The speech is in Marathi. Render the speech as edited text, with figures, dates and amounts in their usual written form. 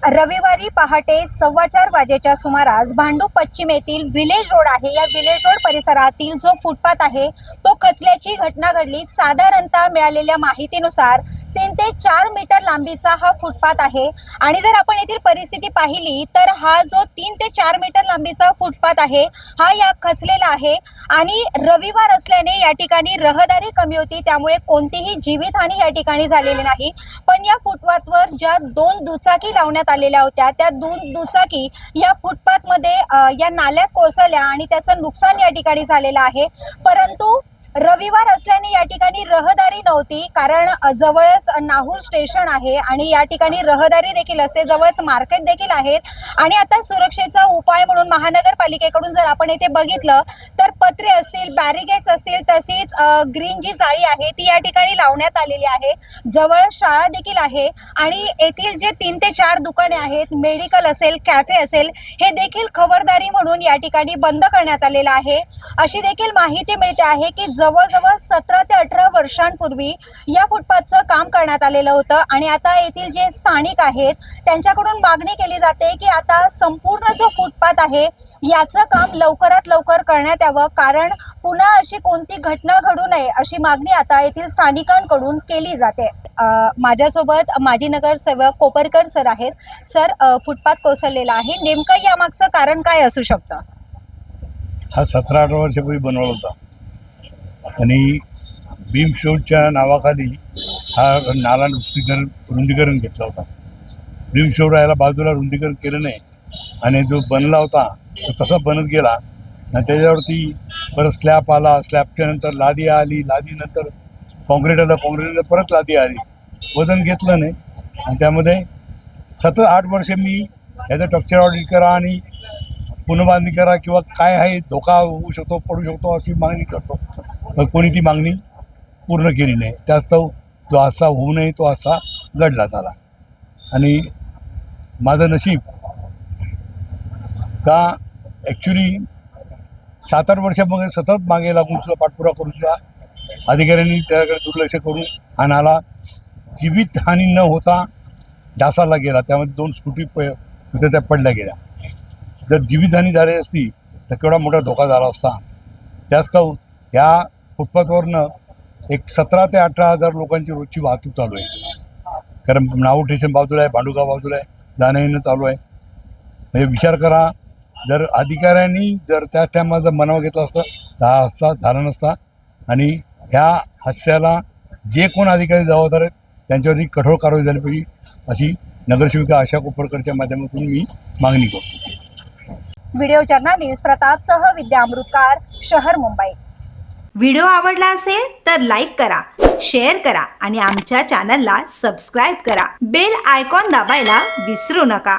रविवारी पहाटे 4:15 वाजेच्या सुमारास भांडूप पश्चिम येथील विलेज रोड आहे. या विलेज रोड परिसरातील जो फुटपाथ आहे तो खचल्याची घटना घडली. साधारणतः मिळालेल्या माहितीनुसार 3 ते 4 मीटर लांबीचा हा फुटपाथ आहे आणि जर आपण येथील परिस्थिती पाहिली तर हा जो 3 ते 4 मीटर लांबीचा फुटपाथ आहे हा या खचलेला आहे आणि रविवार असल्याने या ठिकाणी रहदारी कमी होती, त्यामुळे कोणतीही जीवितहानी या ठिकाणी झालेली नाही. पण या फुटपाथवर ज्या 2 दुचाकी लावण्यात आलेल्या होत्या त्या 2 दुचाकी या फुटपाथ मध्ये या नाल्यात कोसळल्या आणि त्याचं नुकसान या ठिकाणी झालेलं आहे. परंतु रविवार असल्याने या ठिकाणी रहदारी नव्हती, कारण जवळच नाहूर स्टेशन आहे आणि या ठिकाणी रहदारी देखील असते, जवळच मार्केट देखील आहेत. आणि आता सुरक्षेचा उपाय म्हणून महानगरपालिकेकडून जर आपण येथे बघितलं तर पत्रे असतील, बॅरिगेड्स असतील, तसेच ग्रीन जी जाळी आहे ती या ठिकाणी लावण्यात आलेली आहे. जवळ शाळा देखील आहे आणि येथील जे 3 ते 4 दुकाने आहेत, मेडिकल असेल, कॅफे असेल, हे देखील खबरदारी म्हणून या ठिकाणी बंद करण्यात आलेलं आहे. अशी देखील माहिती मिळते आहे की जवळजवळ 17 ते 18 वर्षांपूर्वी या फुटपाथचं काम करण्यात आलेलं होतं आणि आता येथील जे स्थानिक आहेत त्यांच्याकडून मागणी केली जाते की आता संपूर्ण जो फुटपाथ आहे याचं काम लवकरात लवकर करण्यात यावं, कारण पुन्हा अशी कोणती घटना घडू नये अशी मागणी आता येथील स्थानिकांकडून केली जाते. माझ्यासोबत माजी नगरसेवक कोपरकर सर आहेत. सर, फुटपाथ कोसळलेला आहे, नेमकं यामागचं कारण काय असू शकतं? हा 17-18 वर्षापूर्वी बनवला होता आणि बीम शोडच्या नावाखाली हा नाला रुंदीकरण घेतला होता. बीम शोड याला बाजूला रुंदीकरण केलं नाही आणि जो बनला होता तो तसा बनत गेला आणि त्याच्यावरती परत स्लॅब आला, स्लॅबच्या नंतर लादी आली, लादीनंतर कॉन्क्रीट आलं, कॉन्क्रीटनंतर परत लादी आली. वजन घेतलं नाही आणि त्यामध्ये सतत 8 वर्षे मी याचं स्ट्रक्चर ऑडिट करा आणि पुनर्बांधणी करा किंवा काय आहे, धोका होऊ शकतो, पडू शकतो अशी मागणी करतो, पण कोणी ती मागणी पूर्ण केली नाही. त्यास्तव जो असा होऊ नये तो असा घडला झाला. आणि माझं नशीब का ॲक्च्युली 7-8 वर्षामध्ये सतत मागे लागून सुद्धा पाठपुरा करून सुद्धा अधिकाऱ्यांनी त्याकडे दुर्लक्ष करून हा नाला जीवितहानी न होता ढासाला गेला. त्यामध्ये 2 स्कूटी तिथे त्या पडल्या गेल्या. जर जीवितहानी झाली असती तर केवढा मोठा धोका झाला असता. त्यास्तव ह्या फुटपाथवरनं एक 17 ते 18 हजार लोकांची रोजची वाहतूक चालू आहे. कारण नाहूर स्टेशन बाजूला आहे, भांडुगाव बाजूला आहे, जाणं येणं चालू आहे. म्हणजे विचार करा, जर अधिकाऱ्यांनी जर त्या टायमाला जर मनावर घेतला असतं तर हा हादसा झाला नसता. आणि ह्या हादस्याला जे कोण अधिकारी जबाबदार आहेत त्यांच्यावरती कठोर कारवाई झाली पाहिजे अशी नगरसेविका आशा कोपरकरच्या माध्यमातून मी मागणी करतो. व्हिडिओ जर्नलिस्ट प्रतापसह विद्या अमृतकार, शहर मुंबई. व्हिडिओ आवडला असेल तर लाईक करा, शेअर करा आणि आमच्या चॅनलला सबस्क्राईब करा. बेल आयकॉन दाबायला विसरू नका.